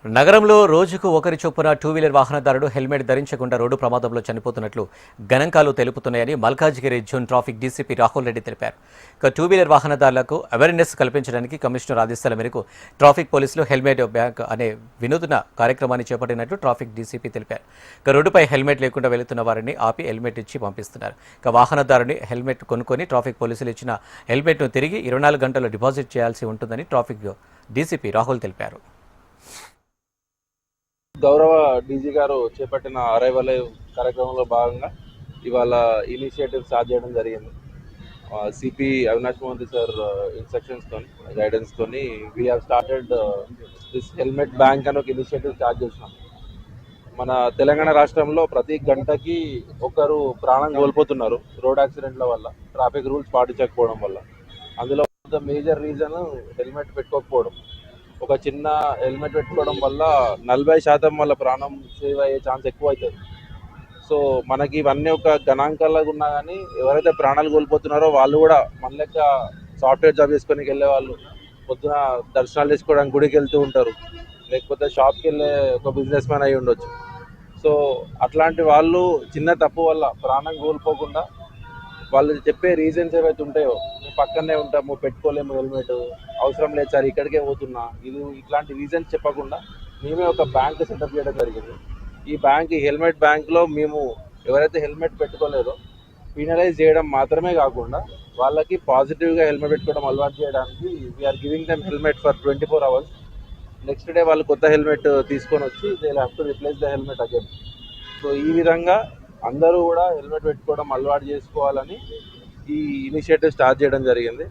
నగరంలో రోజుకు ఒకరి చొప్పున టూ వీలర్ వాహనదారుడు హెల్మెట్ ధరించకుండా రోడ్డు ప్రమాదంలో చనిపోతున్నట్లు గణాంకాలు తెలుపుతున్నాయని Malkajgiri zone traffic DCP Rahul Reddy తెలిపారు. ఇక టూ వీలర్ వాహనదారులకు అవేర్నెస్ కల్పించడానికి కమిషనర్ ఆదేశాల మేరకు ట్రాఫిక్ పోలీసులు హెల్మెట్ బ్యాంక్ అనే వినూత్న కార్యక్రమాన్ని చేపట్టినట్లు ట్రాఫిక్ డీసీపీ తెలిపారు. ఇక రోడ్డుపై హెల్మెట్ లేకుండా వెళుతున్న వారిని ఆపి హెల్మెట్ ఇచ్చి పంపిస్తున్నారు. ఇక వాహనదారుని హెల్మెట్ కొనుక్కొని ట్రాఫిక్ పోలీసులు ఇచ్చిన హెల్మెట్ను తిరిగి 24 గంటల్లో డిపాజిట్ చేయాల్సి ఉంటుందని ట్రాఫిక్ డీసీపీ రాహుల్ తెలిపారు. గౌరవ డీజీ గారు చేపట్టిన అరైవల్ కార్యక్రమంలో భాగంగా ఇవాళ ఇనిషియేటివ్ స్టార్ట్ చేయడం జరిగింది. సిపి అవినాష్ మోహంతి సార్ ఇన్స్ట్రక్షన్స్తో గైడెన్స్తో we have started this helmet bank అని ఒక ఇనిషియేటివ్ స్టార్ట్ చేసినాం. మన తెలంగాణ రాష్ట్రంలో ప్రతి గంటకి ఒకరు ప్రాణం కోల్పోతున్నారు రోడ్ యాక్సిడెంట్ల వల్ల, ట్రాఫిక్ రూల్స్ పాటించకపోవడం వల్ల. అందులో మేజర్ రీజన్ హెల్మెట్ పెట్టుకోకపోవడం. ఒక చిన్న హెల్మెట్ పెట్టుకోవడం వల్ల 40% వాళ్ళ ప్రాణం సేవ్ అయ్యే ఛాన్స్ ఎక్కువ అవుతుంది. సో మనకి ఇవన్నీ ఒక గణాంకాలుగా ఉన్నా కానీ ఎవరైతే ప్రాణాలు కోల్పోతున్నారో వాళ్ళు కూడా మన లెక్క సాఫ్ట్వేర్ జాబ్ చేసుకొని వెళ్ళే వాళ్ళు, పొద్దున దర్శనాలు చేసుకోవడానికి గుడికి వెళ్తూ ఉంటారు, లేకపోతే షాప్కి వెళ్ళే ఒక బిజినెస్ మ్యాన్ అయి ఉండొచ్చు. సో అట్లాంటి వాళ్ళు చిన్న తప్పు వల్ల ప్రాణం కోల్పోకుండా వాళ్ళు చెప్పే రీజన్స్ ఏవైతే ఉంటాయో, మేము పక్కనే ఉంటాము, పెట్టుకోలేము హెల్మెట్, అవసరం లేదు సార్ ఇక్కడికే పోతున్నా, ఇట్లాంటి రీజన్స్ చెప్పకుండా మేమే ఒక బ్యాంక్ సెటప్ చేయడం జరిగింది. ఈ హెల్మెట్ బ్యాంక్లో మేము ఎవరైతే హెల్మెట్ పెట్టుకోలేదో పీనలైజ్ చేయడం మాత్రమే కాకుండా వాళ్ళకి పాజిటివ్గా హెల్మెట్ పెట్టుకోవడం అలవాటు చేయడానికి we are giving them helmet for 24 hours. Next day వాళ్ళు కొత్త హెల్మెట్ తీసుకొని వచ్చి they have to replace the helmet again. So ఈ విధంగా అందరూ కూడా హెల్మెట్ పెట్టుకోవడం అలవాటు చేసుకోవాలని ఈ ఇనిషియేటివ్ స్టార్ట్ చేయడం జరిగింది.